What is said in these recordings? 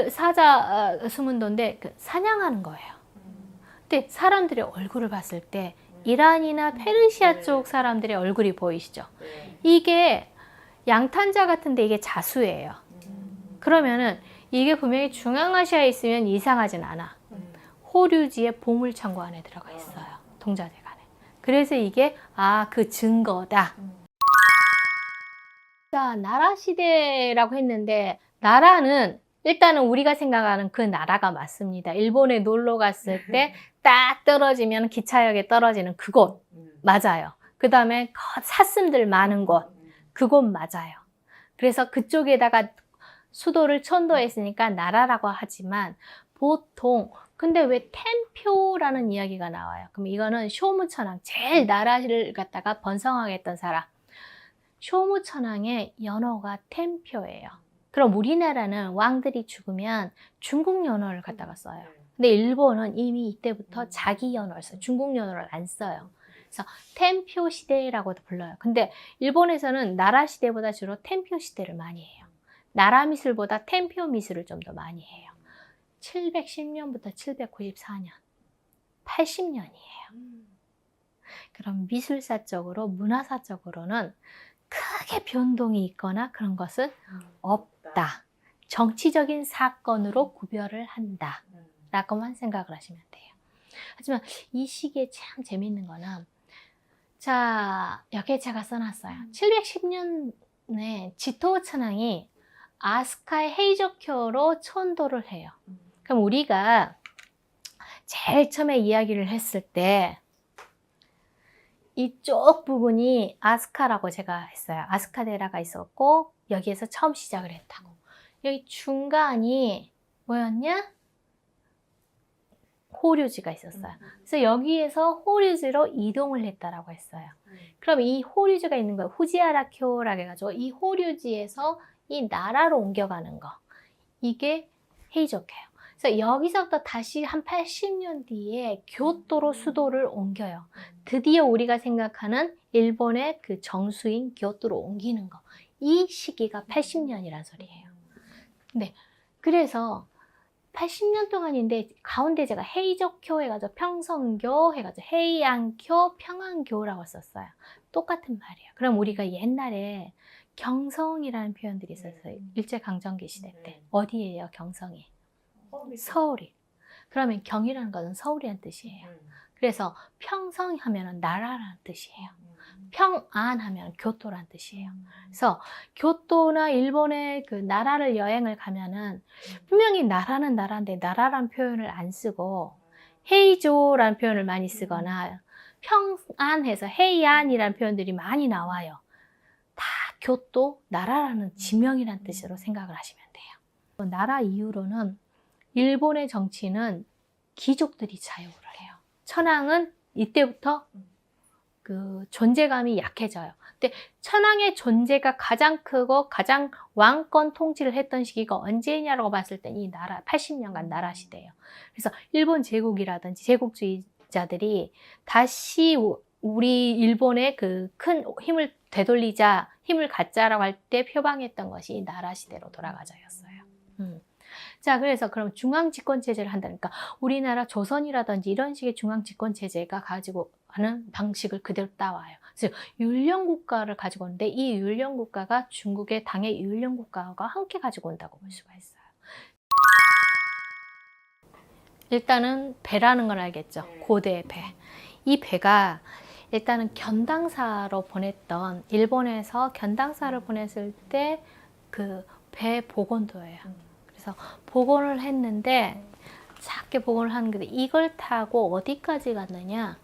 사자 수문도인데 사냥하는 거예요. 근데 사람들의 얼굴을 봤을 때 이란이나 페르시아 쪽 사람들의 얼굴이 보이시죠? 이게 양탄자 같은데 이게 자수예요. 그러면은 이게 분명히 중앙아시아에 있으면 이상하진 않아. 호류지의 보물창고 안에 들어가 있어요. 동자대간에. 그래서 이게 그 증거다. 자, 나라 시대라고 했는데 나라는 일단은 우리가 생각하는 그 나라가 맞습니다. 일본에 놀러 갔을 때 딱 떨어지면 기차역에 떨어지는 그곳 맞아요. 그 다음에 사슴들 많은 곳 그곳 맞아요. 그래서 그쪽에다가 수도를 천도했으니까 나라라고 하지만 보통 근데 왜 텐표라는 이야기가 나와요? 그럼 이거는 쇼무천왕 제일 나라를 갖다가 번성하게 했던 사람 쇼무천왕의 연호가 텐표예요. 그럼 우리나라는 왕들이 죽으면 중국 연호를 갖다가 써요. 근데 일본은 이미 이때부터 자기 연호를 써요. 중국 연호를 안 써요. 그래서 텐표 시대라고도 불러요. 근데 일본에서는 나라 시대보다 주로 텐표 시대를 많이 해요. 나라 미술보다 텐표 미술을 좀 더 많이 해요. 710년부터 794년, 80년이에요. 그럼 미술사적으로, 문화사적으로는 크게 변동이 있거나 그런 것은 없다. 정치적인 사건으로 구별을 한다. 라고만 생각을 하시면 돼요. 하지만 이 시기에 참 재밌는 거는 자, 여기에 제가 써놨어요. 710년에 지토 천왕이 아스카의 헤이조쿄로 천도를 해요. 그럼 우리가 제일 처음에 이야기를 했을 때 이쪽 부분이 아스카라고 제가 했어요. 아스카데라가 있었고 여기에서 처음 시작을 했다고. 여기 중간이 뭐였냐? 호류지가 있었어요. 그래서 여기에서 호류지로 이동을 했다라고 했어요. 그럼 이 호류지가 있는 거예요. 후지아라쿄라고 해가지고 이 호류지에서 이 나라로 옮겨가는 거. 이게 헤이조쿄예요. 그래서 여기서부터 다시 한 80년 뒤에 교토로 수도를 옮겨요. 드디어 우리가 생각하는 일본의 그 정수인 교토로 옮기는 거. 이 시기가 80년이란 소리예요. 네, 그래서 80년 동안인데 가운데 제가 헤이조쿄 해가지고 평성교 해가지고 헤이안교 평안교라고 썼어요. 똑같은 말이에요. 그럼 우리가 옛날에 경성이라는 표현들이 있었어요. 일제강점기 시대 때. 어디예요, 경성이? 서울이. 그러면 경이라는 것은 서울이라는 뜻이에요. 그래서 평성 하면은 나라라는 뜻이에요. 평안 하면 교토라는 뜻이에요. 그래서 교토나 일본의 그 나라를 여행을 가면은 분명히 나라는 나라인데 나라라는 표현을 안 쓰고 헤이조라는 표현을 많이 쓰거나 평안해서 헤이안이라는 표현들이 많이 나와요. 다 교토, 나라라는 지명이라는 뜻으로 생각을 하시면 돼요. 나라 이후로는 일본의 정치는 귀족들이 자유를 해요. 천황은 이때부터 그 존재감이 약해져요. 근데 천황의 존재가 가장 크고 가장 왕권 통치를 했던 시기가 언제냐라고 봤을 때 이 나라 80년간 나라 시대예요. 그래서 일본 제국이라든지 제국주의자들이 다시 우리 일본의 그 큰 힘을 되돌리자, 힘을 갖자라고 할 때 표방했던 것이 이 나라 시대로 돌아가자였어요. 자, 그래서 그럼 중앙집권체제를 한다니까 우리나라 조선이라든지 이런 식의 중앙집권체제가 가지고 하는 방식을 그대로 따와요. 그래서 율령국가를 가지고 오는데 이 율령국가가 중국의 당의 율령국가와 함께 가지고 온다고 볼 수가 있어요. 일단은 배라는 걸 알겠죠. 고대의 배. 이 배가 일단은 견당사로 보냈던 일본에서 견당사를 보냈을 때 그 배 복원도예요. 그래서 복원을 했는데 작게 복원을 하는 게 이걸 타고 어디까지 갔느냐?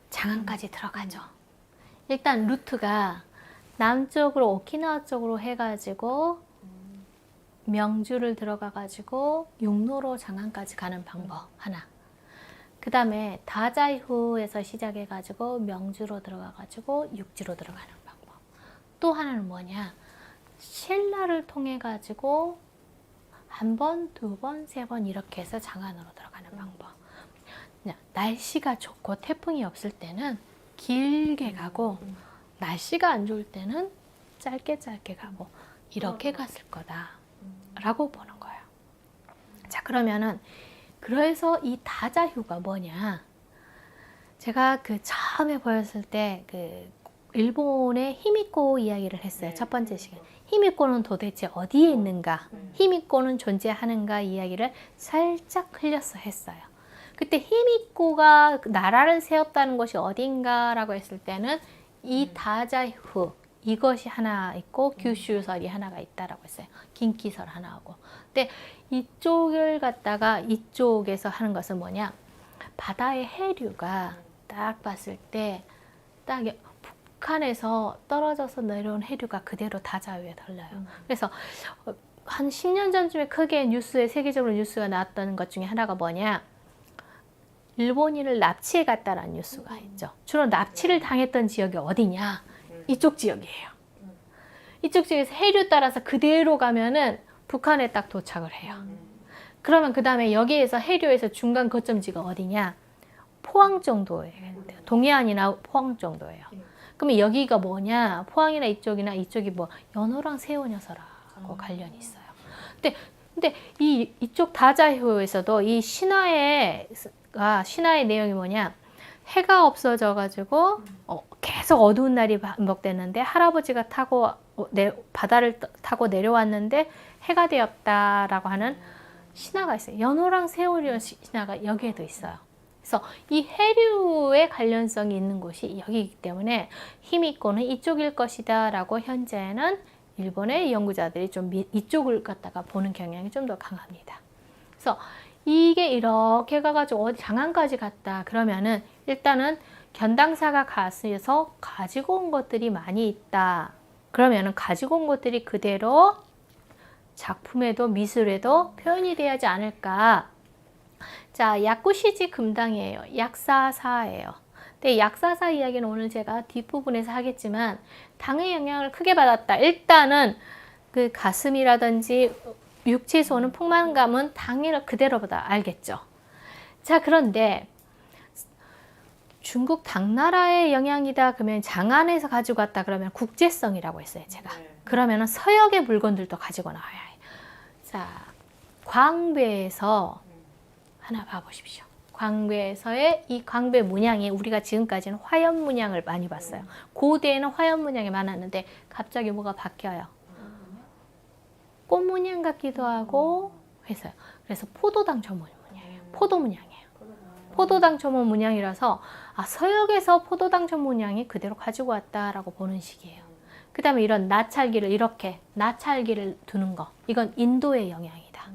장안까지 들어가죠. 일단 루트가 남쪽으로 오키나와 쪽으로 해가지고 명주를 들어가가지고 육로로 장안까지 가는 방법 하나. 그 다음에 다자이후에서 시작해가지고 명주로 들어가가지고 육지로 들어가는 방법. 또 하나는 뭐냐? 신라를 통해 가지고 한 번, 두 번, 세 번 이렇게 해서 장안으로 들어가는 방법. 날씨가 좋고 태풍이 없을 때는 길게 가고 날씨가 안 좋을 때는 짧게 가고 이렇게 갔을 거다라고 보는 거예요. 자, 그러면은 그래서 이 다자휴가 뭐냐? 제가 그 처음에 보였을 때 그 일본의 히미코 이야기를 했어요. 첫 번째 시간. 히미코는 도대체 어디에 있는가? 히미코는 존재하는가? 이야기를 살짝 흘려서 했어요. 그때 히미코가 나라를 세웠다는 것이 어딘가라고 했을 때는 이 다자휴 이것이 하나 있고 규슈설이 하나가 있다라고 했어요. 긴키설 하나하고. 근데 이쪽을 갖다가 이쪽에서 하는 것은 뭐냐? 바다의 해류가 딱 봤을 때 딱 북한에서 떨어져서 내려온 해류가 그대로 다자휴에 덜려요. 그래서 한 10년 전쯤에 크게 뉴스에 세계적으로 뉴스가 나왔던 것 중에 하나가 뭐냐? 일본인을 납치해 갔다라는 뉴스가 있죠. 주로 납치를 당했던 지역이 어디냐? 이쪽 지역이에요. 이쪽 지역에서 해류 따라서 그대로 가면은 북한에 딱 도착을 해요. 그러면 그 다음에 여기에서 해류에서 중간 거점지가 어디냐? 포항 정도예요. 동해안이나 포항 정도예요. 그러면 여기가 뭐냐? 포항이나 이쪽이나 이쪽이 뭐 연호랑 세원여서라고 관련이 있어요. 근데 이쪽 다자휴에서도 이 신화의 내용이 뭐냐? 해가 없어져 가지고 계속 어두운 날이 반복됐는데 할아버지가 바다를 타고 내려왔는데 해가 되었다라고 하는 신화가 있어요. 연호랑 세월이라는 신화가 여기에도 있어요. 그래서 이 해류의 관련성이 있는 곳이 여기이기 때문에 히미코는 이쪽일 것이다 라고 현재는 일본의 연구자들이 좀 이쪽을 갖다가 보는 경향이 좀 더 강합니다. 그래서 이게 이렇게 가가지고 어디 장안까지 갔다 그러면은 일단은 견당사가 가서 가지고 온 것들이 많이 있다. 그러면은 가지고 온 것들이 그대로 작품에도 미술에도 표현이 돼야지 않을까. 자, 약구시지 금당이에요. 약사사예요. 근데 약사사 이야기는 오늘 제가 뒷부분에서 하겠지만 당의 영향을 크게 받았다. 일단은 그 가슴이라든지 육체에서 오는 풍만감은 당을 그대로보다 알겠죠. 자, 그런데 중국 당나라의 영향이다 그러면 장안에서 가지고 왔다 그러면 국제성이라고 했어요, 제가. 그러면은 서역의 물건들도 가지고 나와야 해요. 자, 광배에서 하나 봐보십시오. 광배에서의 이 광배 문양이 우리가 지금까지는 화연 문양을 많이 봤어요. 고대에는 화연 문양이 많았는데 갑자기 뭐가 바뀌어요. 꽃 문양 같기도 하고 해서요. 그래서 포도당 전문 문양이에요. 포도 문양이에요. 포도당 전문 문양이라서 서역에서 포도당 전문 문양이 그대로 가지고 왔다라고 보는 식이에요. 그 다음에 이런 나찰기를 이렇게 나찰기를 두는 거 이건 인도의 영향이다.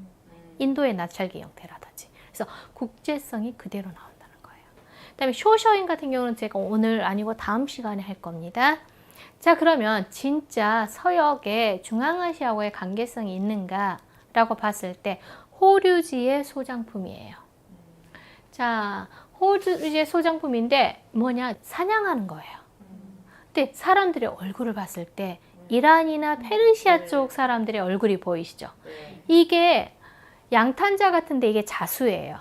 인도의 나찰기 형태라든지 그래서 국제성이 그대로 나온다는 거예요. 그 다음에 쇼셔인 같은 경우는 제가 오늘 아니고 다음 시간에 할 겁니다. 자, 그러면 진짜 서역에 중앙아시아와의 관계성이 있는가 라고 봤을 때 호류지의 소장품이에요. 자, 호류지의 소장품인데 뭐냐? 사냥하는 거예요. 근데 사람들의 얼굴을 봤을 때 이란이나 페르시아 쪽 사람들의 얼굴이 보이시죠? 이게 양탄자 같은데 이게 자수예요.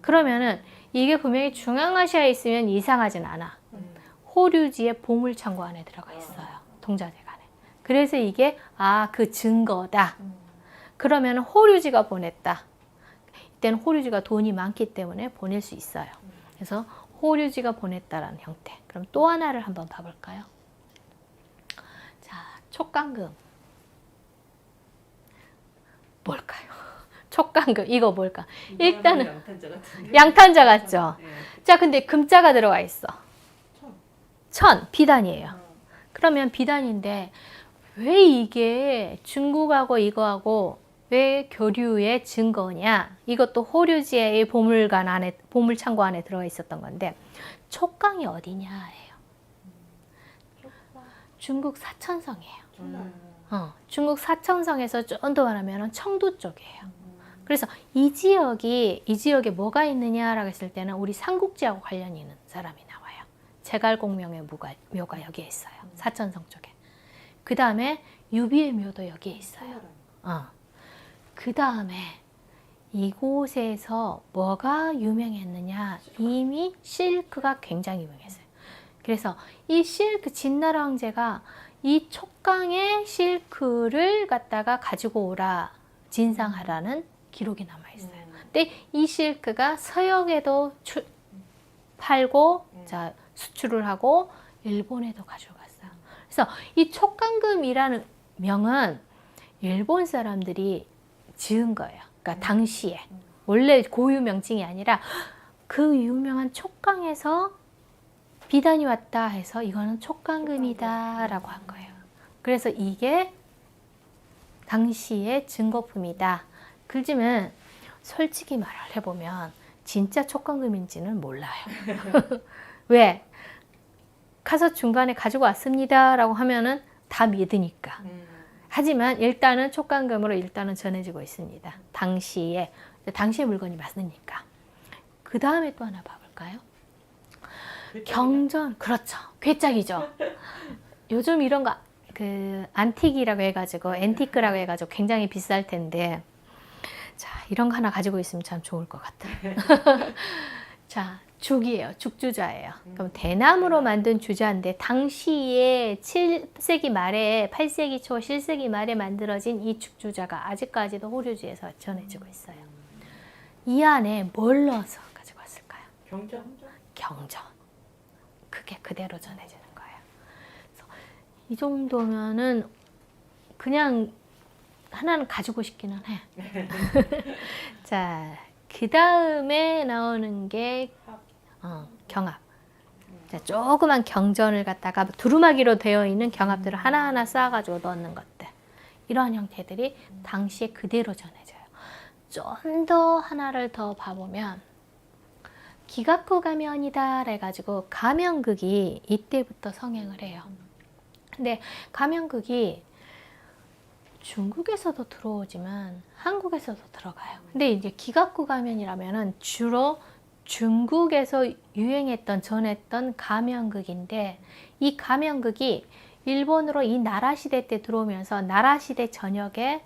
그러면은 이게 분명히 중앙아시아에 있으면 이상하진 않아. 호류지의 보물창고 안에 들어가 있어요. 동자대간에. 그래서 이게 그 증거다. 그러면 호류지가 보냈다. 이때는 호류지가 돈이 많기 때문에 보낼 수 있어요. 그래서 호류지가 보냈다라는 형태. 그럼 또 하나를 한번 봐볼까요? 자, 촉강금. 뭘까요? 촉강금 이거 뭘까? 일단은 양탄자 같죠? 자, 근데 금자가 들어가 있어. 천, 비단이에요. 그러면 비단인데 왜 이게 중국하고 이거하고 왜 교류의 증거냐? 이것도 호류지의 보물관 안에 보물창고 안에 들어가 있었던 건데 촉강이 어디냐예요. 중국 사천성이에요. 중국 사천성에서 좀 더 말하면 청두 쪽이에요. 그래서 이 지역에 뭐가 있느냐라고 했을 때는 우리 삼국지하고 관련이 있는 사람이 나와요. 제갈공명의 묘가 여기에 있어요. 사천성 쪽에. 그 다음에 유비의 묘도 여기에 있어요. 그 다음에 이곳에서 뭐가 유명했느냐? 이미 실크가 굉장히 유명했어요. 그래서 이 실크 진나라 황제가 이 촉강의 실크를 갖다가 가지고 오라, 진상하라는 기록이 남아 있어요. 근데 이 실크가 서역에도 팔고 자, 수출을 하고 일본에도 가져갔어요. 그래서 이 촉강금이라는 명은 일본 사람들이 지은 거예요. 그러니까 당시에 원래 고유 명칭이 아니라 그 유명한 촉강에서 비단이 왔다 해서 이거는 촉강금이다 라고 한 거예요. 그래서 이게 당시의 증거품이다. 그렇지만 솔직히 말을 해보면 진짜 촉강금인지는 몰라요. 왜? 가서 중간에 가지고 왔습니다 라고 하면은 다 믿으니까. 하지만 일단은 촉강금으로 일단은 전해지고 있습니다. 당시의 물건이 맞으니까. 그 다음에 또 하나 봐볼까요? 경전, 그렇죠. 괴짝이죠. 요즘 이런 거 그 안틱이라고 해가지고 앤티크라고 해가지고 굉장히 비쌀 텐데, 자 이런 거 하나 가지고 있으면 참 좋을 것 같아요. 자, 죽이에요. 죽주자예요. 그럼 대나무로 만든 주자인데 당시에 7세기 말에 8세기 초 7세기 말에 만들어진 이 죽주자가 아직까지도 호류지에서 전해지고 있어요. 이 안에 뭘 넣어서 가지고 왔을까요? 경전. 그게 그대로 전해지는 거예요. 그래서 이 정도면은 그냥 하나는 가지고 싶기는 해. 자, 그 다음에 나오는 게 경합. 자, 조그만 경전을 갖다가 두루마기로 되어 있는 경합들을 하나하나 쌓아가지고 넣는 것들. 이러한 형태들이 당시에 그대로 전해져요. 좀 더 하나를 더 봐보면 기각구 가면이다 해가지고 가면극이 이때부터 성행을 해요. 근데 가면극이 중국에서도 들어오지만 한국에서도 들어가요. 근데 이제 기각구 가면이라면은 주로 중국에서 유행했던 전했던 가면극인데, 이 가면극이 일본으로 이 나라 시대 때 들어오면서 나라 시대 전역에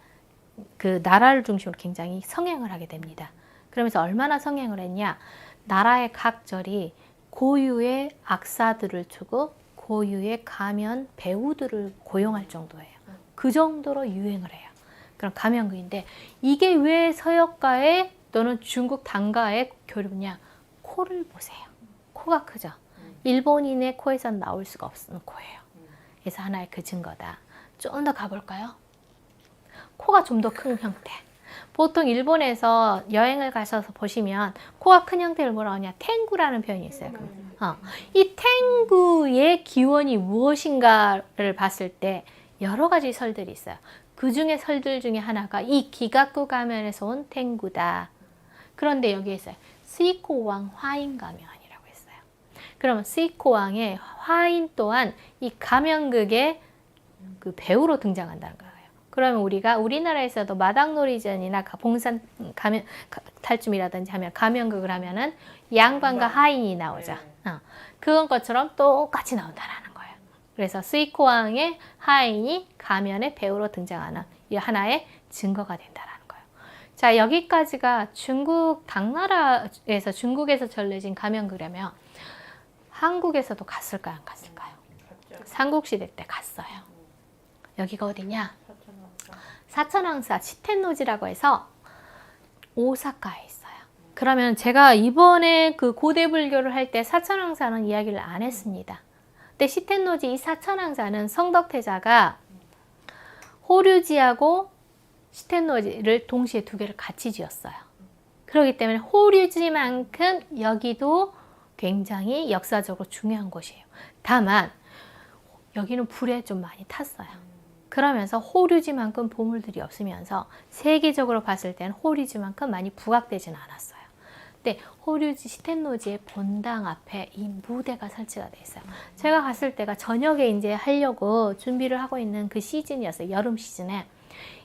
그 나라를 중심으로 굉장히 성행을 하게 됩니다. 그러면서 얼마나 성행을 했냐? 나라의 각 절이 고유의 악사들을 두고 고유의 가면 배우들을 고용할 정도예요. 그 정도로 유행을 해요. 그런 가면극인데, 이게 왜 서역가의 또는 중국 단가의 교류냐? 코를 보세요. 코가 크죠. 일본인의 코에선 나올 수가 없는 코예요. 그래서 하나의 그 증거다. 좀 더 가볼까요? 코가 좀 더 큰 형태. 보통 일본에서 여행을 가셔서 보시면 코가 큰 형태를 뭐라고 하냐? 탱구라는 표현이 있어요. 이 탱구의 기원이 무엇인가를 봤을 때 여러 가지 설들이 있어요. 그 중에 설들 중에 하나가 이 기각구 가면에서 온 탱구다. 그런데 여기에 있어요. 스이코왕 화인 가면이라고 했어요. 그러면 스이코왕의 화인 또한 이 가면극의 그 배우로 등장한다는 거예요. 그러면 우리가 우리나라에서도 마당놀이전이나 봉산 가면 탈춤이라든지 하면 가면극을 하면은 양반과 하인이 나오죠. 그건 것처럼 똑같이 나온다라는 거예요. 그래서 스이코왕의 하인이 가면의 배우로 등장하는 이 하나의 증거가 된다라는 거예요. 자, 여기까지가 중국 당나라에서 중국에서 전해진 가면극이라면 한국에서도 갔을까요? 안 갔을까요? 삼국시대 때 갔어요. 여기가 어디냐? 사천왕사 시텐노지라고 해서 오사카에 있어요. 그러면 제가 이번에 그 고대불교를 할 때 사천왕사는 이야기를 안 했습니다. 근데 시텐노지 이 사천왕사는 성덕태자가 호류지하고 시텐노지를 동시에 두 개를 같이 지었어요. 그렇기 때문에 호류지만큼 여기도 굉장히 역사적으로 중요한 곳이에요. 다만 여기는 불에 좀 많이 탔어요. 그러면서 호류지만큼 보물들이 없으면서 세계적으로 봤을 때는 호류지만큼 많이 부각되지는 않았어요. 근데 호류지 시텐노지의 본당 앞에 이 무대가 설치가 돼 있어요. 제가 갔을 때가 저녁에 이제 하려고 준비를 하고 있는 그 시즌이었어요. 여름 시즌에.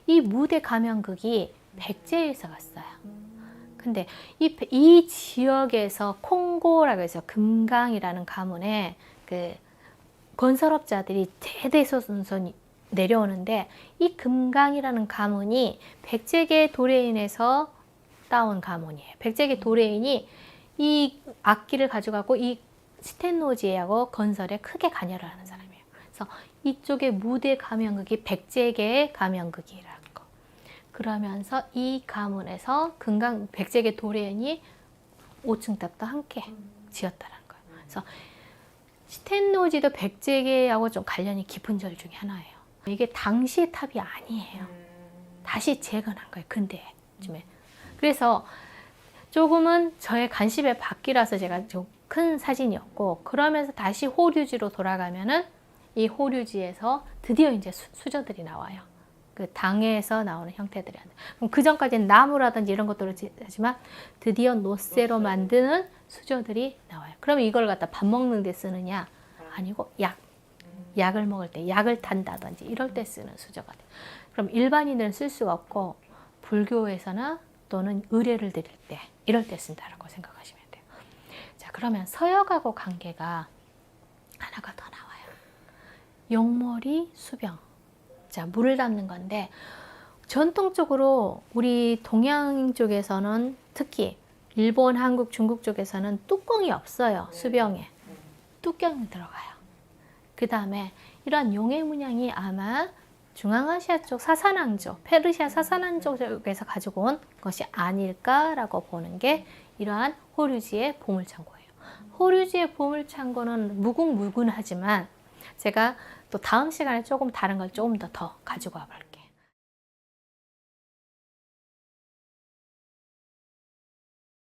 이 무대 가면극이 백제에서 갔어요. 근데 이 지역에서 콩고라고 해서 금강이라는 가문에 그 건설업자들이 대대손손 내려오는데, 이 금강이라는 가문이 백제계 도래인에서 따온 가문이에요. 백제계 도래인이 이 악기를 가져가고 이 시텐노지하고 건설에 크게 관여를 하는 사람이에요. 그래서 이쪽에 무대 가면극이 백제계 가면극이라는 거. 그러면서 이 가문에서 백제계 도련이 5층 탑도 함께 지었다는 거예요. 그래서 시텐노지도 백제계하고 좀 관련이 깊은 절 중에 하나예요. 이게 당시의 탑이 아니에요. 다시 재건한 거예요. 근대쯤에. 그래서 조금은 저의 관심의 밖이라서 제가 좀 큰 사진이었고, 그러면서 다시 호류지로 돌아가면은 이 호류지에서 드디어 이제 수저들이 나와요. 그 당에서 나오는 형태들이. 그럼 그 전까지는 나무라든지 이런 것들을 하지만 드디어 노쇠로 만드는 수저들이 나와요. 그러면 이걸 갖다 밥 먹는 데 쓰느냐? 아니고 약을 먹을 때, 약을 탄다든지 이럴 때 쓰는 수저가 돼요. 그럼 일반인들은 쓸 수가 없고 불교에서나 또는 의례를 드릴 때 이럴 때 쓴다라고 생각하시면 돼요. 자, 그러면 서역하고 관계가 하나가 더 나와요. 용머리, 수병. 자, 물을 담는 건데 전통적으로 우리 동양 쪽에서는 특히 일본, 한국, 중국 쪽에서는 뚜껑이 없어요. 수병에. 뚜껑이 들어가요. 그 다음에 이런 용의 문양이 아마 중앙아시아 쪽 사산왕조, 페르시아 사산왕조 쪽에서 가지고 온 것이 아닐까라고 보는 게 이러한 호류지의 보물창고예요. 호류지의 보물창고는 무궁무진하지만 제가 또 다음 시간에 조금 다른 걸 조금 더 가지고 와볼게요.